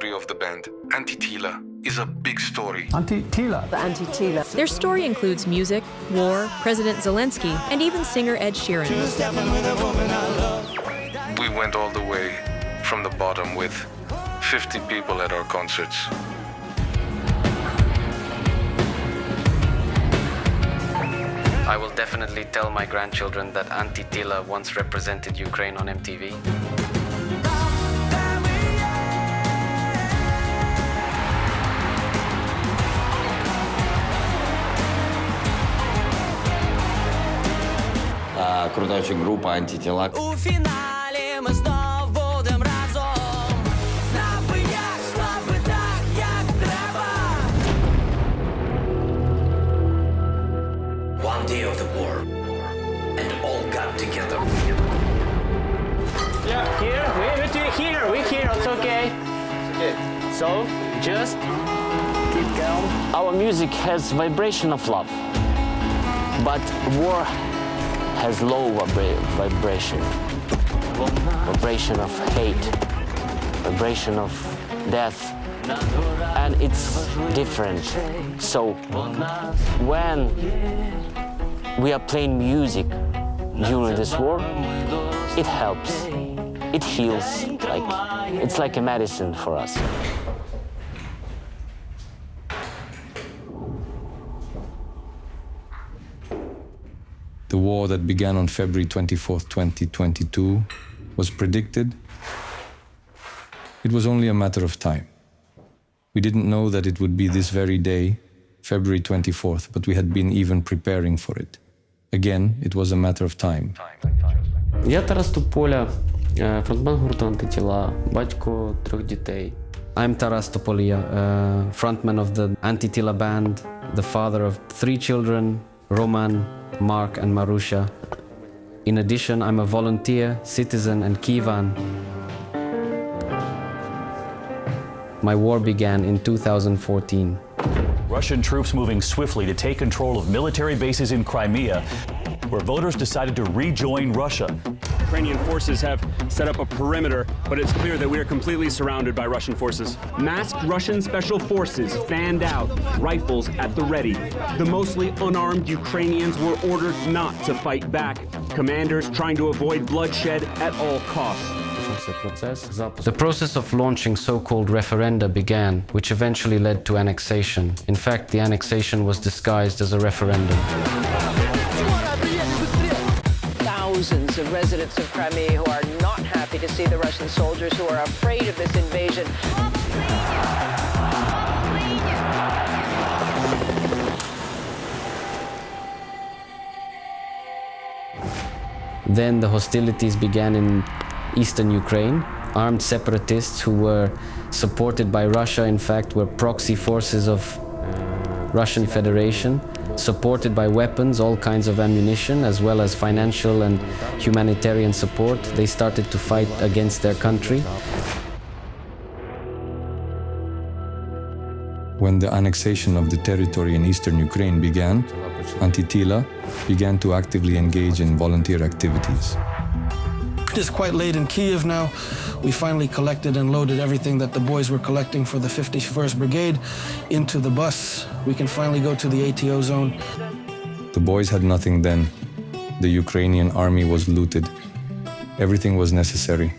history of the band, Antytila, is a big story. Antytila. The Antytila. Their story includes music, war, President Zelensky, and even singer Ed Sheeran. We went all the way from the bottom with 50 people at our concerts. I will definitely tell my grandchildren that Antytila once represented Ukraine on MTV. Крутая группа Antytila. У фіналі ми знов будем разом. Знав би як, склав би так, як треба. One day of the war, and all got together. Yeah, we're here, it's okay. So, just keep calm. Our music has vibration of love, but war has low vibration. Vibration of hate, vibration of death, and it's different. So, when we are playing music during this war, it helps. It heals. It's like a medicine for us. The war that began on February 24th, 2022 was predicted. It was only a matter of time. We didn't know that it would be this very day, February 24th, but we had been even preparing for it. Again, it was a matter of time. Я Тарас Тополя, фронтмен гурту Antytila, батько 3 дітей. I'm Taras Topolia, frontman of the Antytila band, the father of 3 children, Roman, Mark and Marusha. In addition, I'm a volunteer, citizen and Kyivan. My war began in 2014. Russian troops moving swiftly to take control of military bases in Crimea, where voters decided to rejoin Russia. Ukrainian forces have set up a perimeter, but it's clear that we are completely surrounded by Russian forces. Masked Russian special forces fanned out, rifles at the ready. The mostly unarmed Ukrainians were ordered not to fight back. Commanders trying to avoid bloodshed at all costs. The process of launching so-called referenda began, which eventually led to annexation. In fact, the annexation was disguised as a referendum. Thousands of residents of Crimea who are not happy to see the Russian soldiers, who are afraid of this invasion. Then the hostilities began in eastern Ukraine. Armed separatists who were supported by Russia, in fact, were proxy forces of Russian Federation, supported by weapons, all kinds of ammunition, as well as financial and humanitarian support. They started to fight against their country. When the annexation of the territory in eastern Ukraine began, Antytila began to actively engage in volunteer activities. It is quite late in Kyiv now. We finally collected and loaded everything that the boys were collecting for the 51st Brigade into the bus. We can finally go to the ATO zone. The boys had nothing then. The Ukrainian army was looted. Everything was necessary,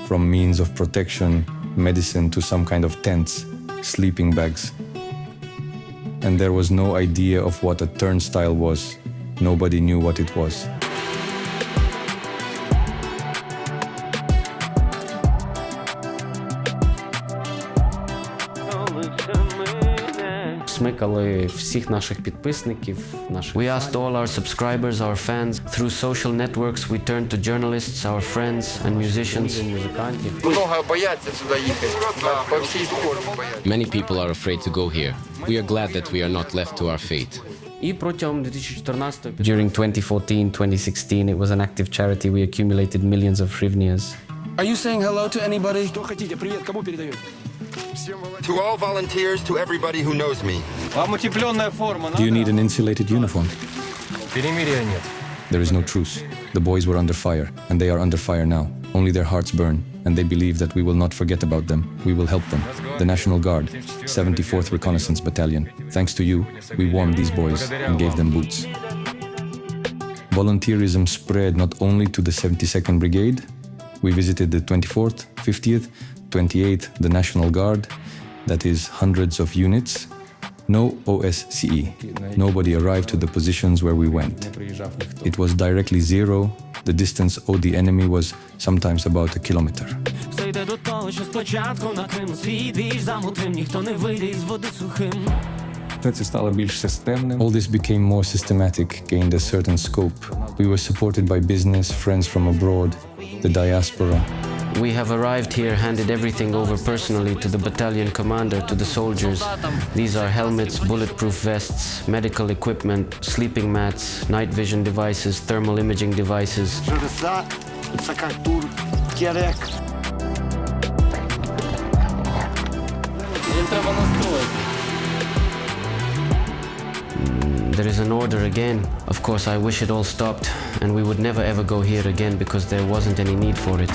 from means of protection, medicine to some kind of tents, sleeping bags. And there was no idea of what a turnstile was. Nobody knew what it was. Смикали всіх наших підписників, We asked all our subscribers, our fans. Through social networks, we turned to journalists, our friends and musicians. Много боятся сюда ехать. По всей форме боятся. Many people are afraid to go here. We are glad that we are not left to our fate. І протягом 2014 During 2014-2016, it was an active charity. We accumulated millions of hryvnias. Are you saying hello to anybody? To all volunteers, to everybody who knows me. Do you need an insulated uniform? There is no truce. The boys were under fire, and they are under fire now. Only their hearts burn, and they believe that we will not forget about them. We will help them. The National Guard, 74th Reconnaissance Battalion. Thanks to you, we warmed these boys and gave them boots. Volunteerism spread not only to the 72nd Brigade. We visited the 24th, 50th, 28th, the National Guard, that is hundreds of units. No OSCE. Nobody arrived to the positions where we went. It was directly zero. The distance owed the enemy was sometimes about a kilometer. All this became more systematic, gained a certain scope. We were supported by business, friends from abroad, the diaspora. We have arrived here, handed everything over personally to the battalion commander, to the soldiers. These are helmets, bulletproof vests, medical equipment, sleeping mats, night vision devices, thermal imaging devices. There is an order again. Of course, I wish it all stopped, and we would never ever go here again because there wasn't any need for it.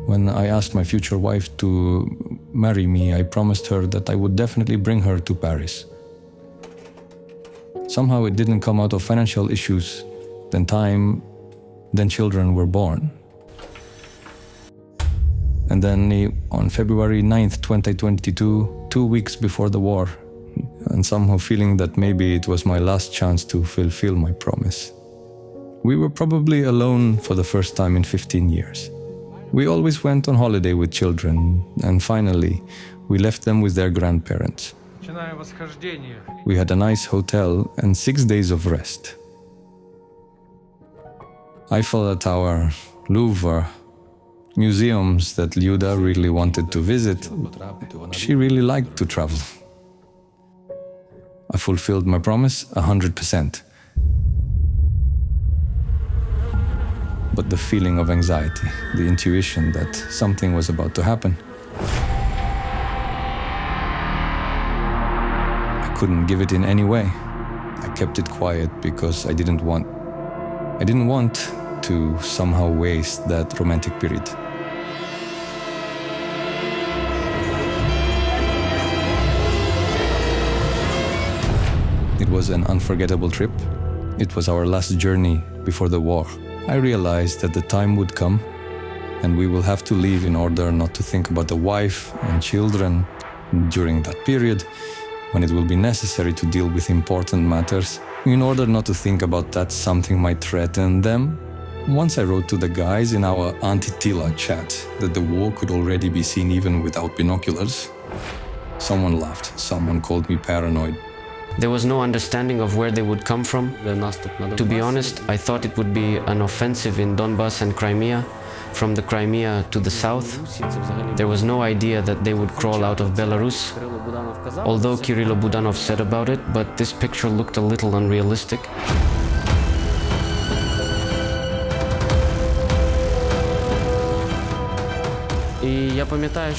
When I asked my future wife to marry me, I promised her that I would definitely bring her to Paris. Somehow it didn't come out of financial issues, then time, then children were born. And then on February 9th, 2022, 2 weeks before the war, and somehow feeling that maybe it was my last chance to fulfill my promise. We were probably alone for the first time in 15 years. We always went on holiday with children, and finally, we left them with their grandparents. We had a nice hotel and 6 days of rest. Eiffel Tower, Louvre, museums that Lyuda really wanted to visit. She really liked to travel. I fulfilled my promise 100%. But the feeling of anxiety, the intuition that something was about to happen, I couldn't give it in any way. I kept it quiet because I didn't want to somehow waste that romantic period. It was an unforgettable trip. It was our last journey before the war. I realized that the time would come and we will have to leave in order not to think about the wife and children during that period when it will be necessary to deal with important matters. In order not to think about that something might threaten them, once I wrote to the guys in our Antytila chat that the war could already be seen even without binoculars. Someone laughed, someone called me paranoid. There was no understanding of where they would come from. To be honest, I thought it would be an offensive in Donbas and Crimea, from the Crimea to the south. There was no idea that they would crawl out of Belarus, although Kirill Budanov said about it, but this picture looked a little unrealistic.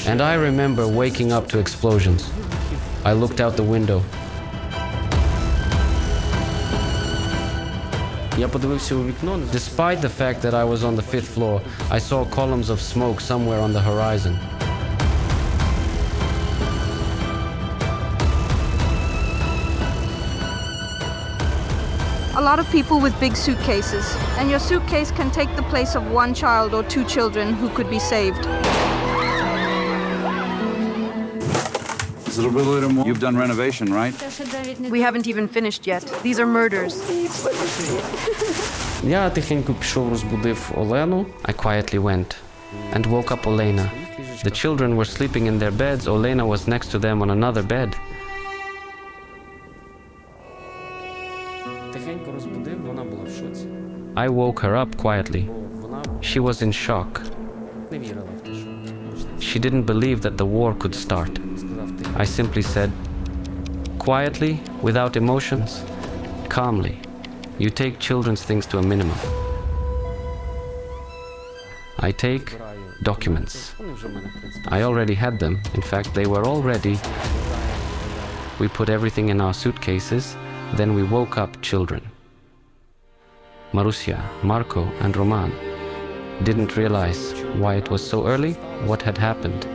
And I remember waking up to explosions. I looked out the window. Despite the fact that I was on the 5th floor, I saw columns of smoke somewhere on the horizon. A lot of people with big suitcases, and your suitcase can take the place of one child or 2 children who could be saved. You've done renovation, right? We haven't even finished yet. These are murders. I quietly went and woke up Olena. The children were sleeping in their beds. Olena was next to them on another bed. I woke her up quietly. She was in shock. She didn't believe that the war could start. I simply said, quietly, without emotions, calmly, you take children's things to a minimum. I take documents. I already had them. In fact, they were all ready. We put everything in our suitcases, then we woke up children. Marussia, Marco, and Roman didn't realize why it was so early, what had happened.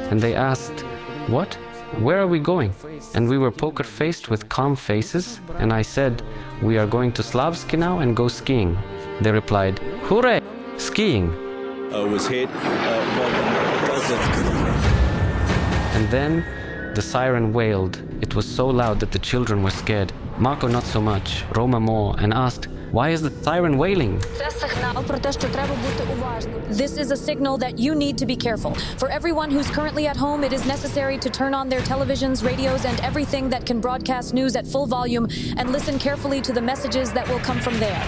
And they asked, what? Where are we going? And we were poker-faced with calm faces, and I said, we are going to Slavsky now and go skiing. They replied, hooray! Skiing! Was hit And then the siren wailed. It was so loud that the children were scared. Marco not so much, Roma more, and asked, why is the siren wailing? This is a signal that you need to be careful. For everyone who's currently at home, it is necessary to turn on their televisions, radios, and everything that can broadcast news at full volume and listen carefully to the messages that will come from there.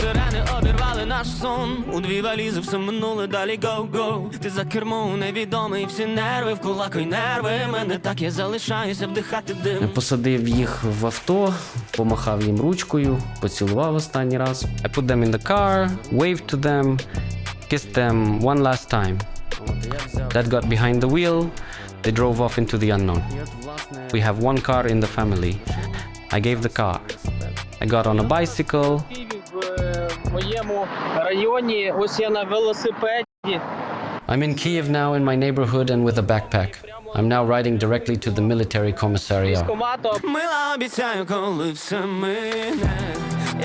Рани обірвали наш сон, у дві валізи все минуле, далі go-go. Ти за кермом невідомий, всі нерви, вкулакуй нерви, мене так я залишаюся вдихати дим. Посадив їх в авто, помахав їм ручкою, поцілував останній раз. I put them in the car, waved to them, kissed them one last time. Dad got behind the wheel, they drove off into the unknown. We have one car in the family. I gave the car. I got on a bicycle. I'm in Kyiv now in my neighborhood and with a backpack. I'm now riding directly to the military commissariat. Мила, обіцяю, коли все мине,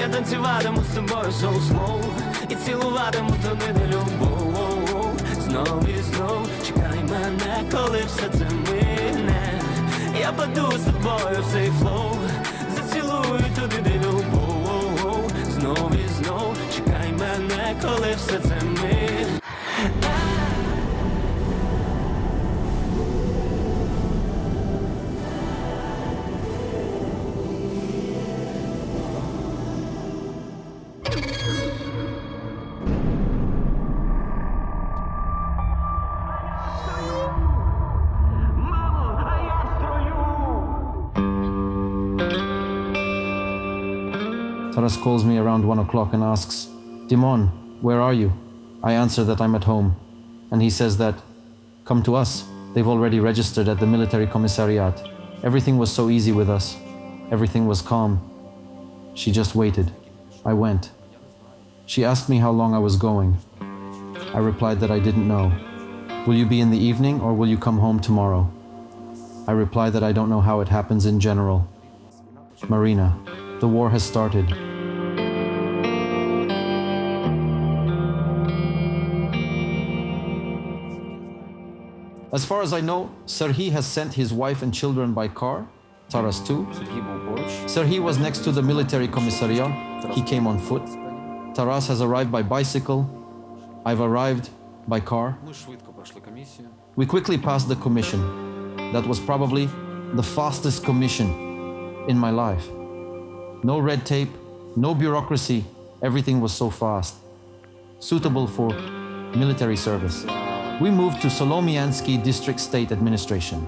я танцюватиму з тобою соу-слоу і цілуватиму тобі до любов. Знов і знов чекай мене, коли все це мине, я паду з тобою в цей флоу, зацілую туди, де любов. Знов і знов чекай мене, коли все це мине. Taras calls me around 1 o'clock and asks, Dimon, where are you? I answer that I'm at home. And he says that, come to us. They've already registered at the military commissariat. Everything was so easy with us. Everything was calm. She just waited. I went. She asked me how long I was going. I replied that I didn't know. Will you be in the evening or will you come home tomorrow? I replied that I don't know how it happens in general. Marina, the war has started. As far as I know, Serhiy has sent his wife and children by car, Taras too. Serhiy was next to the military commissariat. He came on foot. Taras has arrived by bicycle. I've arrived by car. We quickly passed the commission. That was probably the fastest commission in my life. No red tape, no bureaucracy. Everything was so fast. Suitable for military service. We moved to Solomiansky District State Administration.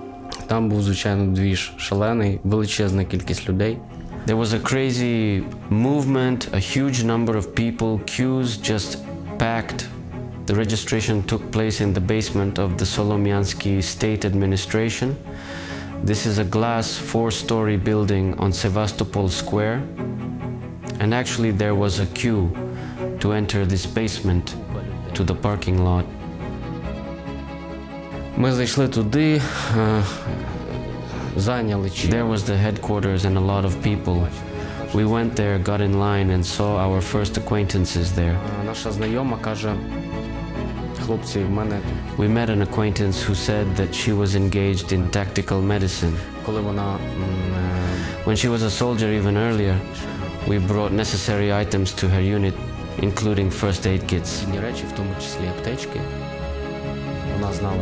Там був, звичайно, двіж шалений, величезна кількість людей. There was a crazy movement, a huge number of people, queues just packed. The registration took place in the basement of the Solomiansky State Administration. This is a glass 4-story building on Sevastopol Square. And actually there was a queue to enter this basement to the parking lot. Ми зайшли туди, зайняли. There was the headquarters and a lot of people. We went there, got in line and saw our first acquaintances there. Наша знайома каже, хлопці, в мене... We met an acquaintance who said that she was engaged in tactical medicine. Коли вона... When she was a soldier even earlier, we brought necessary items to her unit, including first aid kits. Речі, в тому числі аптечки.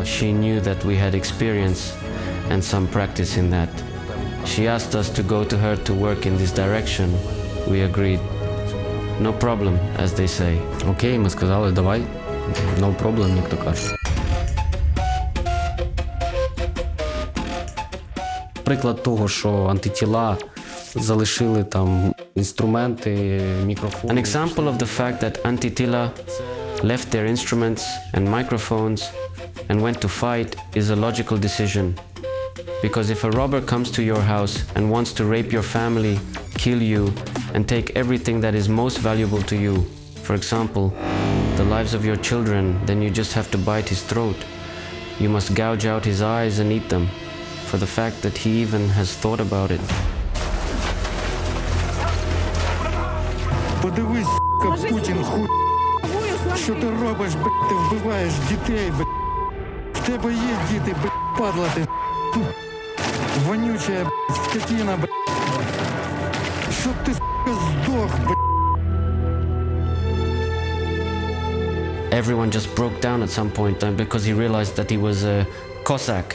She knew that we had experience and some practice in that. She asked us to go to her to work in this direction. We agreed. No problem, as they say. Окей, ми сказали, давай. No problem, як то кажуть. приклад того, що антитіла залишили там інструменти, мікрофони. An example of the fact that Antytila left their instruments and microphones and went to fight is a logical decision. Because if a robber comes to your house and wants to rape your family, kill you, and take everything that is most valuable to you, for example, the lives of your children, then you just have to bite his throat. You must gouge out his eyes and eat them, for the fact that he even has thought about it. Подивись, Путін, хуй. Що ти робиш, блядь? Ти вбиваєш дітей, блядь. В тебе є діти, блядь, падла ти. Вонючая, блядь, скотина, блядь. Щоб ти, сука, здох, блядь. Everyone just broke down at some point because he realized that he was a Cossack.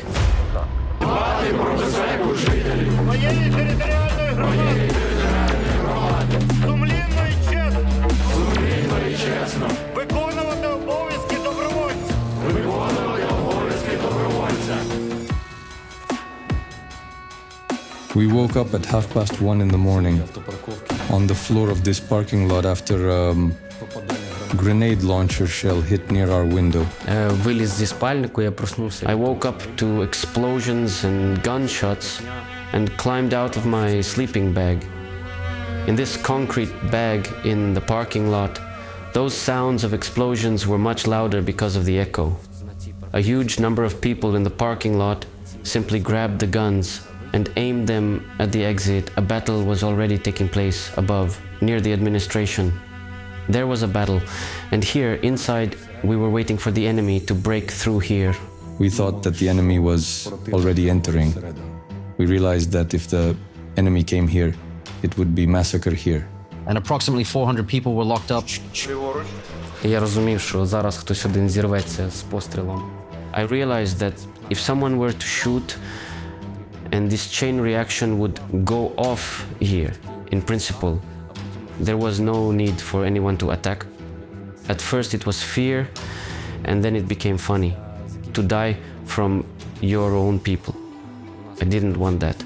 We woke up at 1:30 in the morning on the floor of this parking lot after grenade launcher shell hit near our window. Виліз зі спальнику, я проснувся. I woke up to explosions and gunshots and climbed out of my sleeping bag. In this concrete bag in the parking lot, those sounds of explosions were much louder because of the echo. A huge number of people in the parking lot simply grabbed the guns and aimed them at the exit. A battle was already taking place above, near the administration. There was a battle, and here, inside, we were waiting for the enemy to break through here. We thought that the enemy was already entering. We realized that if the enemy came here, it would be massacre here. And approximately 400 people were locked up. Я розумів, що зараз хтось один зірветься з пострілом. I realized that if someone were to shoot, and this chain reaction would go off here, in principle, there was no need for anyone to attack. At first it was fear, and then it became funny, to die from your own people. I didn't want that.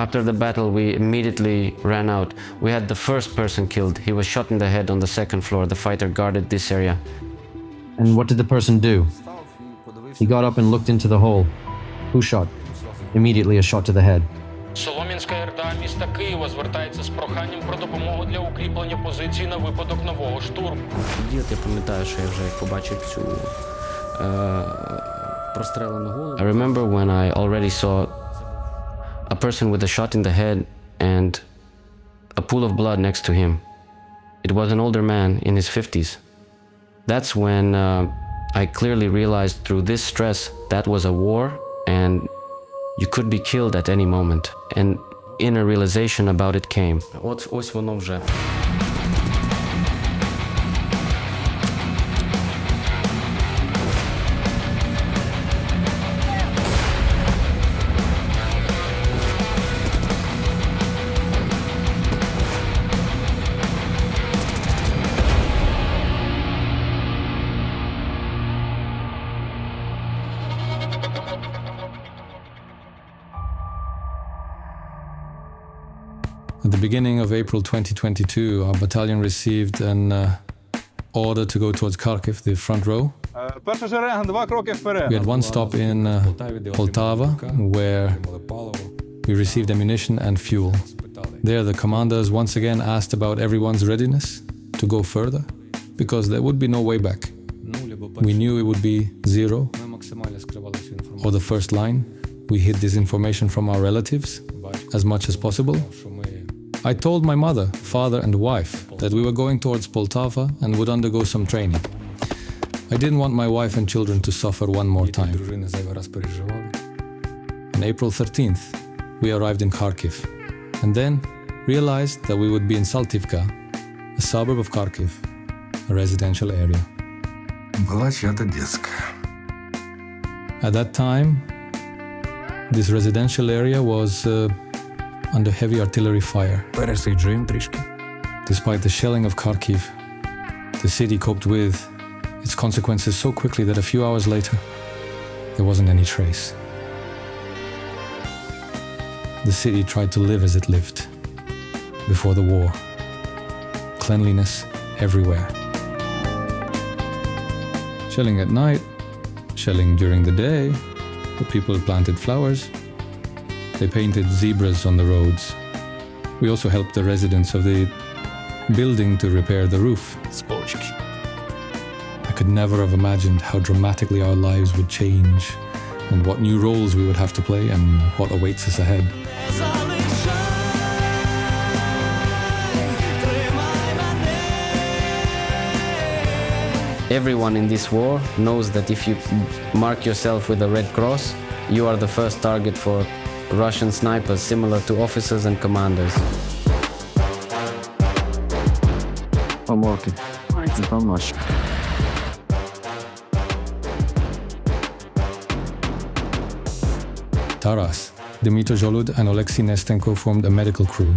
After the battle, we immediately ran out. We had the first person killed. He was shot in the head on the second floor. The fighter guarded this area. And what did the person do? He got up and looked into the hole. Who shot? Immediately a shot to the head. Солом'янська РДА міста Києва звертається з проханням про допомогу для укріплення позицій на випадок нового штурму. Тоді я пам'ятаю, що я вже як побачив цю прострелену голову. I remember when I already saw a person with a shot in the head and a pool of blood next to him. It was an older man in his 50s. That's when I clearly realized through this stress that was a war and you could be killed at any moment. And inner realization about it came. Ось воно вже. At the beginning of April 2022, our battalion received an order to go towards Kharkiv, the front row. We had one stop in Poltava, where we received ammunition and fuel. There, the commanders once again asked about everyone's readiness to go further, because there would be no way back. We knew it would be zero, or the first line. We hid this information from our relatives as much as possible. I told my mother, father and wife that we were going towards Poltava and would undergo some training. I didn't want my wife and children to suffer one more time. On April 13th, we arrived in Kharkiv and then realized that we would be in Saltivka, a suburb of Kharkiv, a residential area. At that time, this residential area was under heavy artillery fire. Despite the shelling of Kharkiv, the city coped with its consequences so quickly that a few hours later, there wasn't any trace. the city tried to live as it lived before the war. Cleanliness everywhere. Shelling at night, shelling during the day. The people planted flowers. They painted zebras on the roads. We also helped the residents of the building to repair the roof. I could never have imagined how dramatically our lives would change and what new roles we would have to play and what awaits us ahead. Everyone in this war knows that if you mark yourself with a red cross, you are the first target for Russian snipers, similar to officers and commanders. Поморки. Помочь. Taras, Dmitry Zholud and Oleksiy Nestenko formed a medical crew.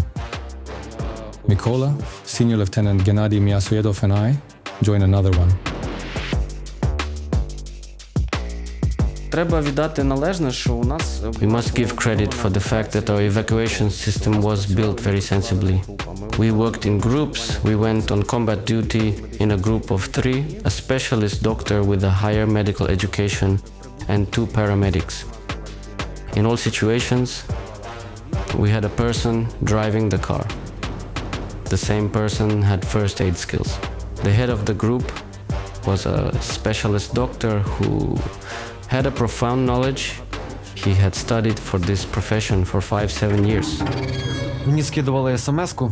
Mykola, Senior Lieutenant Gennady Miasoedov and I joined another one. We must give credit for the fact that our evacuation system was built very sensibly. We worked in groups, we went on combat duty in a group of 3, a specialist doctor with a higher medical education, and 2 paramedics. In all situations, we had a person driving the car. The same person had first aid skills. The head of the group was a specialist doctor who had a profound knowledge. He had studied for this profession for 5-7 years. Мені скидували смс-ку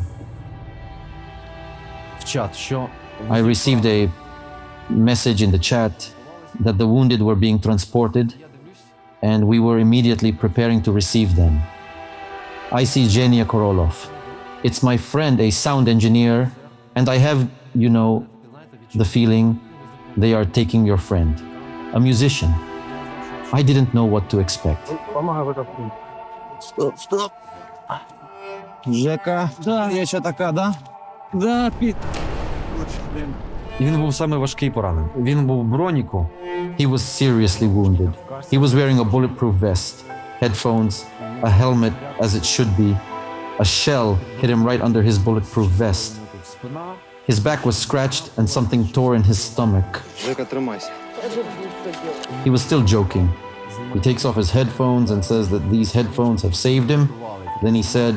в чат, що I received a message in the chat that the wounded were being transported and we were immediately preparing to receive them. I see Zhenya Korolov. It's my friend, a sound engineer, and I have, the feeling they are taking your friend, a musician. I didn't know what to expect. Стоп. Жека, є ще така, да? Да, Він був саме важкий поранений. Він був в броніку. He was seriously wounded. He was wearing a bulletproof vest, headphones, a helmet as it should be. A shell hit him right under his bulletproof vest. His back was scratched and something tore in his stomach. Жека, тримайся. He was still joking. He takes off his headphones and says that these headphones have saved him. Then he said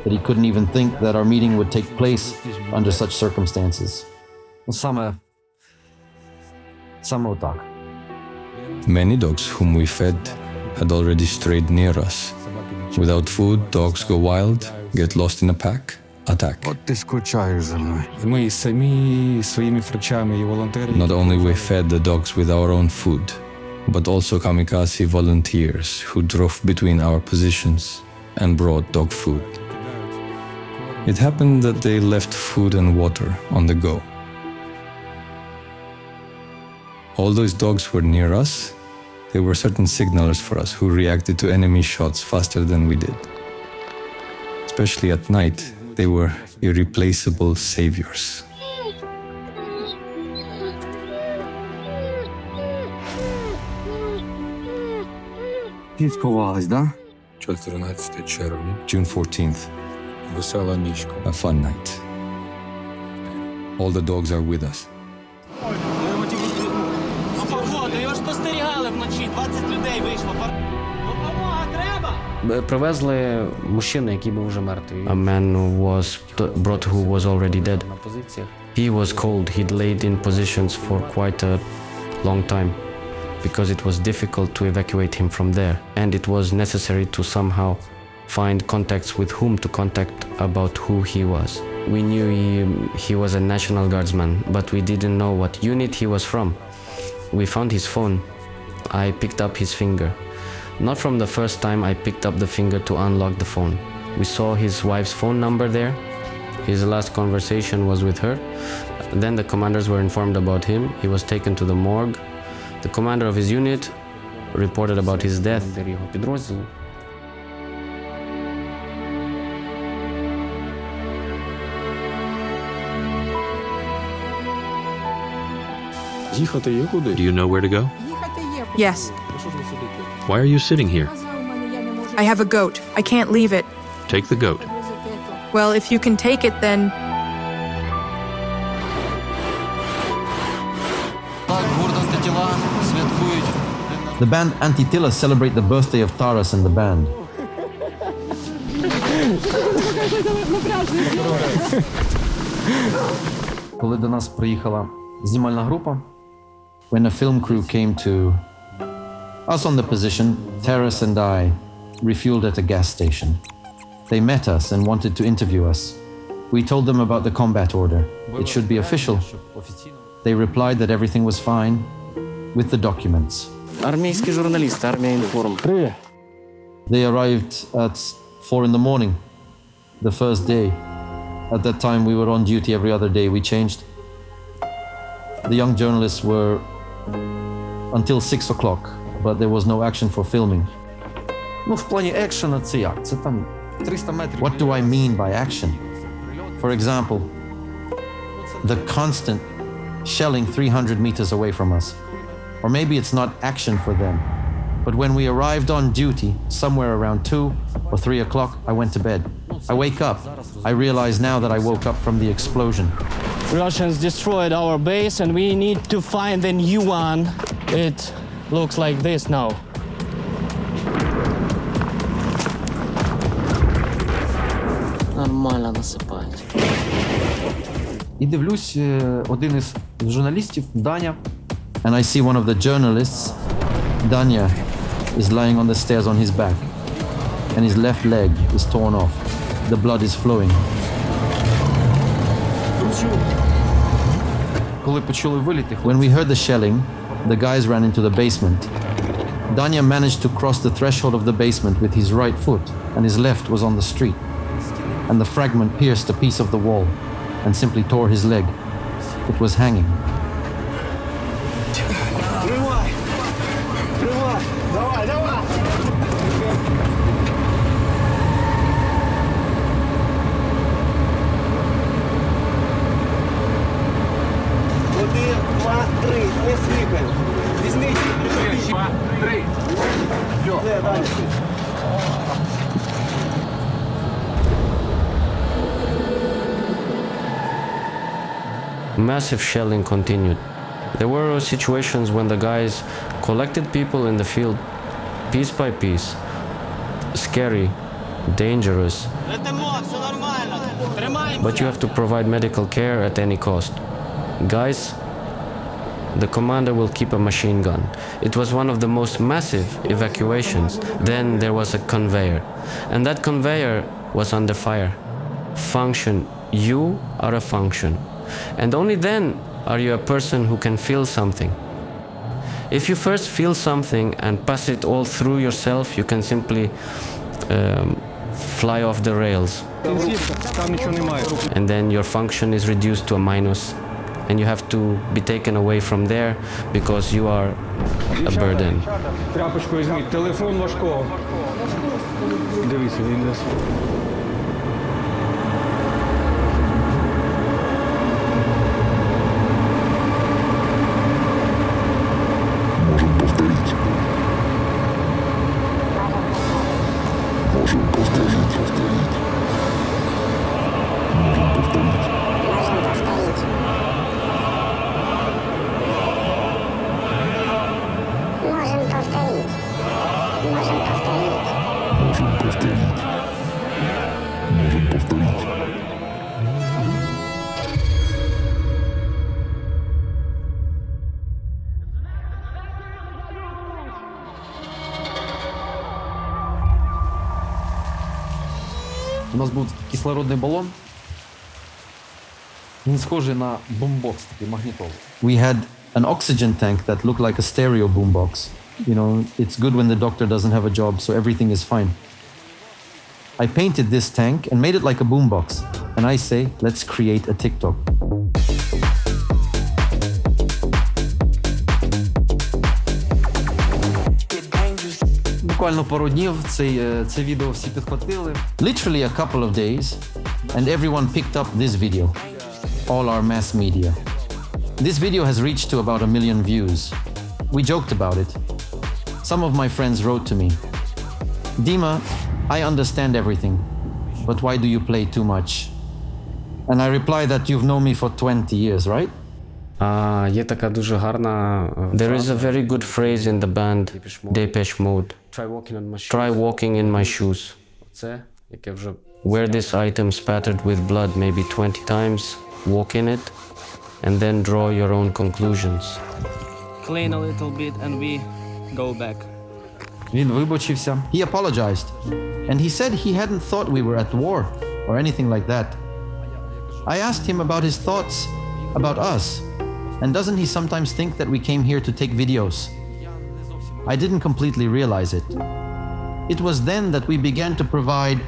that he couldn't even think that our meeting would take place under such circumstances. Саме отак. Many dogs whom we fed had already strayed near us. Without food, dogs go wild, get lost in a pack, attack. От ти скучаєш за мною. Ми самі своїми врачами і волонтери. Not only we fed the dogs with our own food, but also kamikaze volunteers who drove between our positions and brought dog food. It happened that they left food and water on the go. All those dogs were near us. They were certain signalers for us who reacted to enemy shots faster than we did. Especially at night, they were irreplaceable saviors. Ти сховалась, да? 14 червня. June 14th. Весела нічка. A fun night. All the dogs are with us. Його ж спостерігали вночі, 20 людей вийшло. Допомога треба! Привезли мужчину, який був вже мертвий. A man was brought who was already dead. He was cold. He'd laid in positions for quite a long time because it was difficult to evacuate him from there, and it was necessary to somehow find contacts with whom to contact about who he was. We knew he was a National Guardsman, but we didn't know what unit he was from. We found his phone. I picked up his finger. Not from the first time I picked up the finger to unlock the phone. We saw his wife's phone number there. His last conversation was with her. Then the commanders were informed about him. He was taken to the morgue. The commander of his unit reported about his death. Do you know where to go? Yes. Why are you sitting here? I have a goat. I can't leave it. Take the goat. Well, if you can take it, then... The band Antytila celebrate the birthday of Taras and the band. Коли до нас приїхала знімальна група, when a film crew came to us on the position, Taras and I refueled at a gas station. They met us and wanted to interview us. We told them about the combat order. It should be official. They replied that everything was fine with the documents. Армейский журналист, армия информ. They arrived at 4 in the morning, the first day. At that time, we were on duty every other day. We changed. The young journalists were until 6 o'clock, but there was no action for filming. Ну, в плані екшена це як? Це там 300 метрів. What do I mean by action? For example, the constant shelling 300 meters away from us. Or maybe it's not action for them. But when we arrived on duty, somewhere around 2 or 3 o'clock, I went to bed. I wake up. I realize now that I woke up from the explosion. Russians destroyed our base and we need to find a new one. It looks like this now. Нормально насипають. І дивлюсь, один із журналістів, Даня. And I see one of the journalists, Danya, is lying on the stairs on his back. And his left leg is torn off. The blood is flowing. When we heard the shelling, the guys ran into the basement. Danya managed to cross the threshold of the basement with his right foot, and his left was on the street. And the fragment pierced a piece of the wall and simply tore his leg. It was hanging. Massive shelling continued. There were situations when the guys collected people in the field piece by piece. Scary, dangerous. But you have to provide medical care at any cost. Guys, the commander will keep a machine gun. It was one of the most massive evacuations. Then there was a conveyor. And that conveyor was under fire. Function. You are a function. And only then are you a person who can feel something. If you first feel something and pass it all through yourself, you can simply fly off the rails. And then your function is reduced to a minus. And you have to be taken away from there because you are a burden. Тряпочку візьміть, телефон важкого. Дивіться, він десь. У нас був кислородний балон. Він схожий на бумбокс, такий магнітол. We had an oxygen tank that looked like a stereo boombox. You know, it's good when the doctor doesn't have a job, so everything is fine. I painted this tank and made it like a boombox. And I say, let's create a TikTok. Буквально пару днів це відео всі підхватили. Literally a couple of days, and everyone picked up this video. All our mass media. This video has reached to about 1 million views. We joked about it. Some of my friends wrote to me, Dima, I understand everything, but why do you play too much? And I reply that you've known me for 20 years, right? Є така дуже гарна There is a very good phrase in the band Depeche Mode. Try walking in my shoes. Це, яке вже Wear this item spattered with blood maybe 20 times, walk in it, and then draw your own conclusions. Clean a little bit and we go back. Він вибачився. He apologized. And he said he hadn't thought we were at war or anything like that. I asked him about his thoughts about us. And doesn't he sometimes think that we came here to take videos? I didn't completely realize it. It was then that we began to provide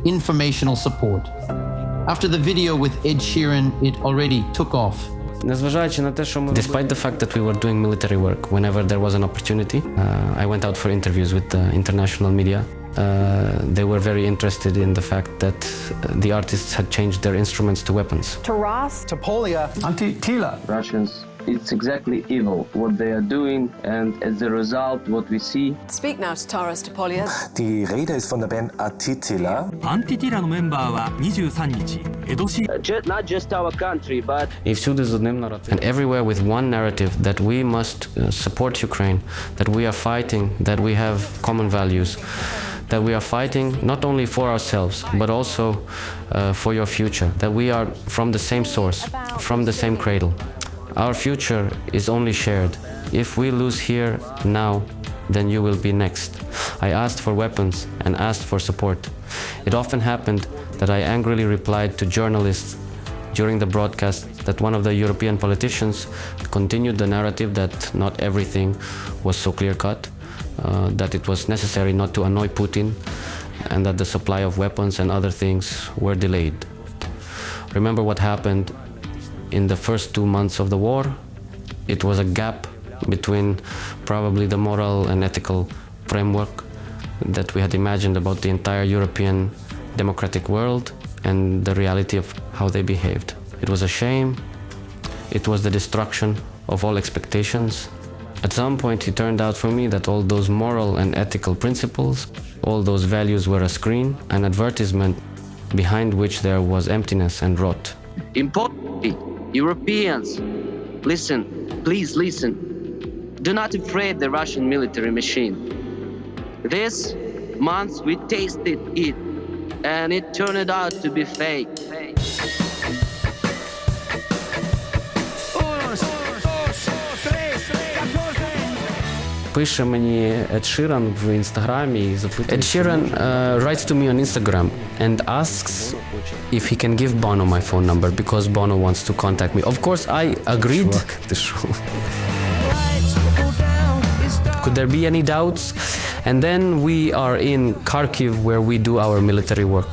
informational support. After the video with Ed Sheeran, it already took off. Despite the fact that we were doing military work whenever there was an opportunity, I went out for interviews with the international media. They were very interested in the fact that the artists had changed their instruments to weapons. Taras, Topolia, Antytila. Russians, it's exactly evil what they are doing, and as a result, what we see. Speak now to Taras Topolia. Die Rede ist von der Band Antytila. Antytila のメンバーは23日、江戸市 Not just our country, but And everywhere with one narrative that we must support Ukraine, that we are fighting, that we have common values, that we are fighting not only for ourselves, but also for your future, that we are from the same source, from the same cradle. Our future is only shared. If we lose here now, then you will be next. I asked for weapons and asked for support. It often happened that I angrily replied to journalists during the broadcast that one of the European politicians continued the narrative that not everything was so clear-cut, that it was necessary not to annoy Putin, and that the supply of weapons and other things were delayed. Remember what happened in the first 2 months of the war? It was a gap between probably the moral and ethical framework that we had imagined about the entire European democratic world and the reality of how they behaved. It was a shame. It was the destruction of all expectations. At some point it turned out for me that all those moral and ethical principles, all those values were a screen, an advertisement behind which there was emptiness and rot. Importantly, Europeans, listen, please listen. Do not afraid the Russian military machine. This month we tasted it, and it turned out to be fake. Пише мені Ed Sheeran в інстаграмі і запитує. Ed Sheeran writes to me on Instagram and asks if he can give Bono my phone number because Bono wants to contact me. Of course, I agreed. Could there be any doubts? And then we are in Kharkiv where we do our military work.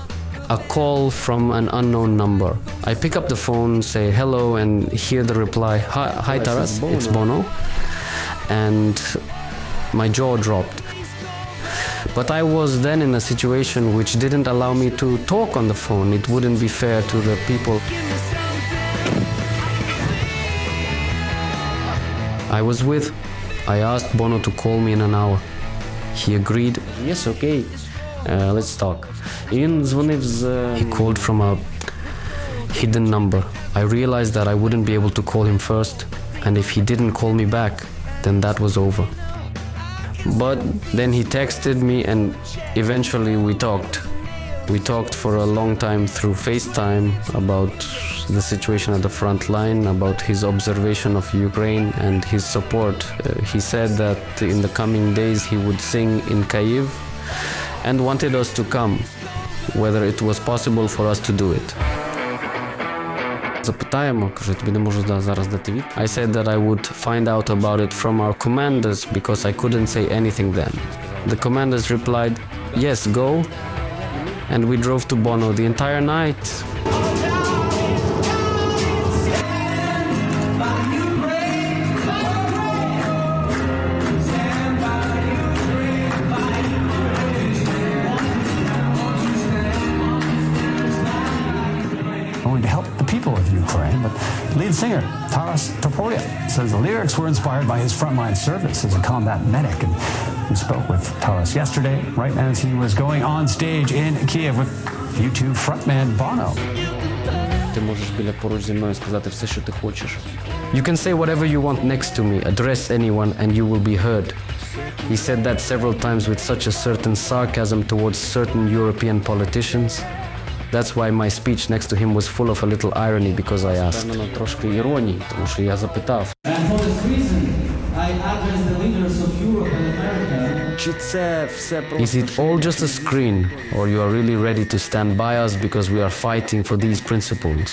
A call from an unknown number. I pick up the phone, say hello, and hear the reply, Hi Taras, it's Bono. And my jaw dropped. But I was then in a situation which didn't allow me to talk on the phone. It wouldn't be fair to the people I was with. I asked Bono to call me in an hour. He agreed. Yes, okay. Let's talk. He called from a hidden number. I realized that I wouldn't be able to call him first, and if he didn't call me back, then that was over. But then he texted me and eventually we talked. We talked for a long time through FaceTime about the situation at the front line, about his observation of Ukraine and his support. He said that in the coming days he would sing in Kyiv and wanted us to come, whether it was possible for us to do it. Запитаємо, кажу, тобі не можу зараз дати відповідь. I said that I would find out about it from our commanders because I couldn't say anything then. The commanders replied, yes, go. And we drove to Bono the entire night. Going to help the people of Ukraine, but lead singer Taras Topolia says the lyrics were inspired by his frontline service as a combat medic, and We spoke with Taras yesterday, right as he was going on stage in Kyiv with U2 frontman Bono. Ти можеш біля поруч зі мною сказати все, що ти хочеш. You can say whatever you want next to me, address anyone, and you will be heard. He said that several times with such a certain sarcasm towards certain European politicians. That's why my speech next to him was full of a little irony, because I asked. Трошки іронії, тому що я запитав. And for this reason, I address the leaders of Europe and America. Чи це все просто? Is it all just a screen, or you are really ready to stand by us because we are fighting for these principles?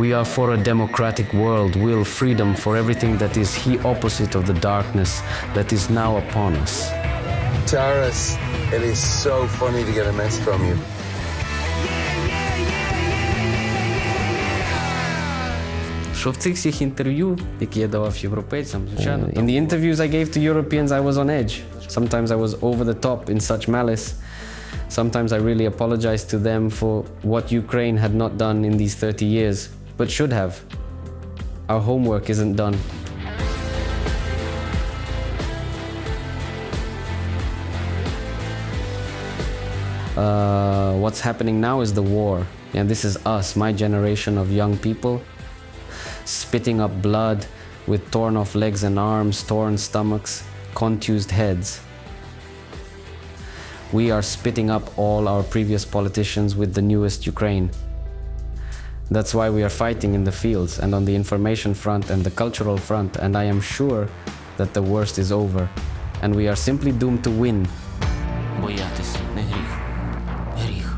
We are for a democratic world, will, freedom, for everything that is the opposite of the darkness that is now upon us. Taras, it is so funny to get a message from you. Що в цих всіх інтерв'ю, які я давав європейцям, звичайно. In the interviews I gave to Europeans, I was on edge. Sometimes I was over the top in such malice. Sometimes I really apologized to them for what Ukraine had not done in these 30 years, but should have. Our homework isn't done. What's happening now is the war. And this is us, my generation of young people, spitting up blood with torn off legs and arms, torn stomachs, contused heads. We are spitting up all our previous politicians with the newest Ukraine. That's why we are fighting in the fields and on the information front and the cultural front, and I am sure that the worst is over, and we are simply doomed to win. Боятись не гріх, гріх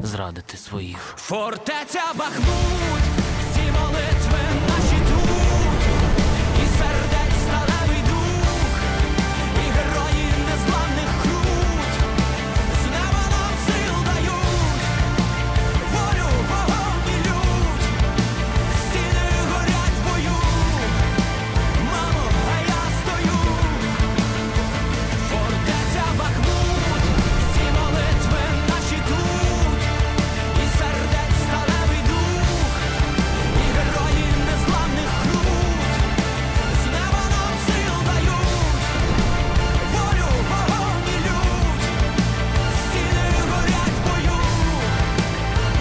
зрадити своїх. Фортеця Бахмут, всі молитви наші тут, і сердець сталевий дух, і герої незламних крут, з неба нам сил дають, волю, вогонь і лють, стіни горять в бою, мамо, а я стою. Фортеця Бахмут, всі молитви наші тут, і сердець сталевий дух, і герої незламних крут, з неба нам сил дають, волю, вогонь і лють, стіни горять в бою,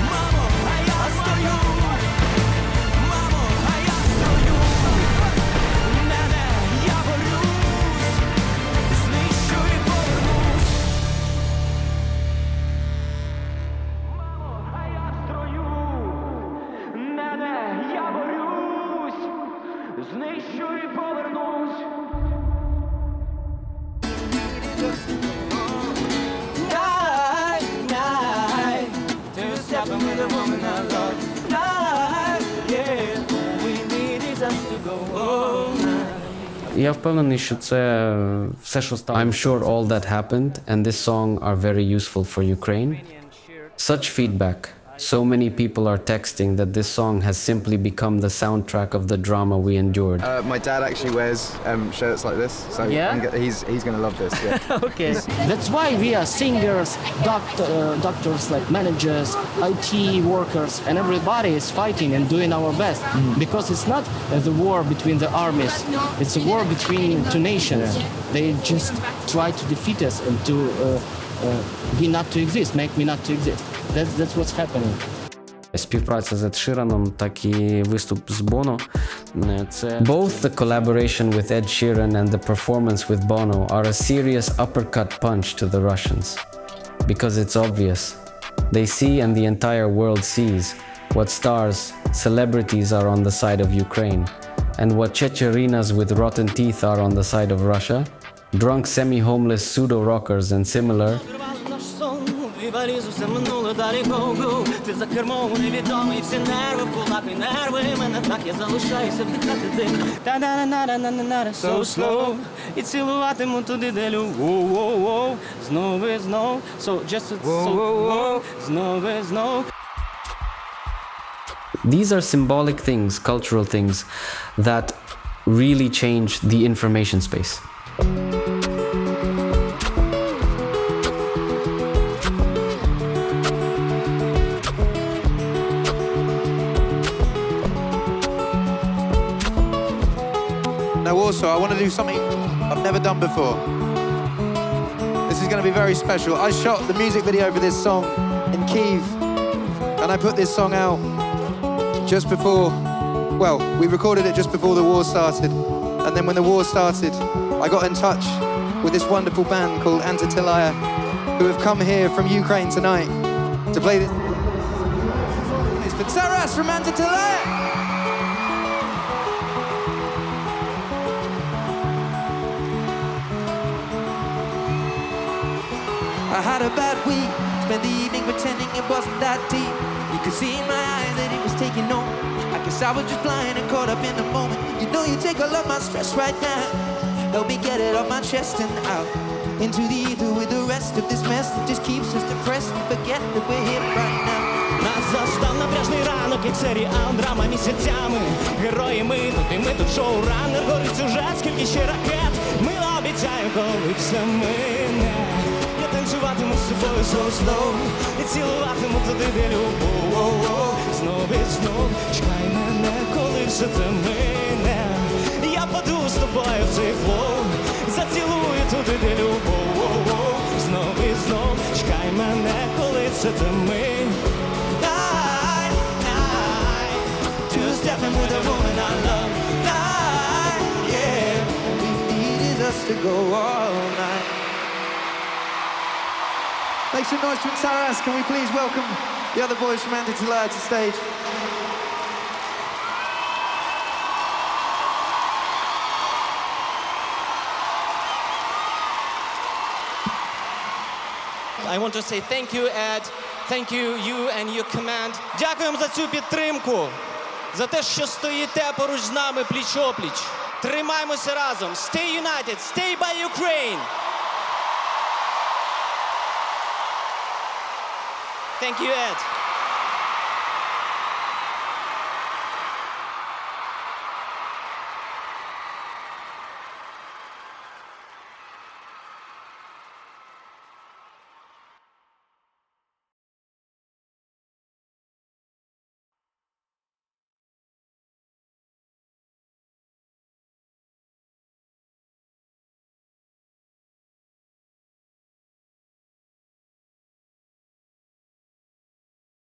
мамо, а я стою, мамо, а я стою, мене, я борюсь, знищу і повернусь. Мамо, а я строю, мене, я борюсь, знищу і повернусь. To step in with a woman I love. Yeah, all we need is us to go home. Я впевнений, що це все, що стало. I'm sure all that happened, and this song are very useful for Ukraine. Such feedback. So many people are texting that this song has simply become the soundtrack of the drama we endured. My dad actually wears shirts like this, so he's going to love this. Yeah. Okay. That's why we are singers, doctors, like managers, IT workers, and everybody is fighting and doing our best. Because it's not the war between the armies, it's a war between two nations. They just try to defeat us and to be not to exist, make me not to exist. That's what's happening. Співпраця з Ed Sheeraном, так і виступ з Bono. Both the collaboration with Ed Sheeran and the performance with Bono are a serious uppercut punch to the Russians. Because it's obvious. They see, and the entire world sees, what stars, celebrities are on the side of Ukraine, and what Checherinas with rotten teeth are on the side of Russia, drunk semi-homeless pseudo-rockers and similar. Валізу все минуло, далі go-go. Ти за кермом невідомий, всі нерви, вкулапи нерви. Мене так, я залишаюся вдихати дим. Та-да-на-на-на-на-на, so slow. І цілуватиму туди, де любов. Знову і знов, so just so знову і знов. These are symbolic things, cultural things, that really change the information space. Now also, I want to do something I've never done before. is going to be very special. I shot the music video for this song in Kyiv, and I put this song out just before, well, we recorded it just before the war started. And then when the war started, I got in touch with this wonderful band called Antytila, who have come here from Ukraine tonight to play this. It's for Taras from Antytila! I had a bad week, spent the evening pretending it wasn't that deep. You could see in my eyes that it was taking on. I guess I was just blind and caught up in the moment. You know you take all of my stress right now. Help me get it off my chest and out into the ether with the rest of this mess that just keeps us depressed and forget that we're here right now. Нас застав напряжний ранок, як серіал, драма місяцями. Герої ми тут шоуранер, горить сюжет, скільки ще ракет. Ми обіцяємо, коли все мине. Я танцюватиму з собою so slow і цілуватиму туди, де любов. Знов і знов чекай мене, коли все це мине. Я паду з тобою в цей флоу, зацілую туди, де любов. Знов і знов чекай мене, коли все це мине. Two-stepping with a woman I love. Night, yeah. We needed us to go all night. Make some noise for Taras. Can we please welcome the other boys from Antytila to stage? I want to say thank you, Ed. Thank you, you and your command. Дякуємо за цю підтримку, за те, що стоїте поруч з нами пліч-опліч. Тримаймося разом. Stay united. Stay by Ukraine. Thank you, Ed.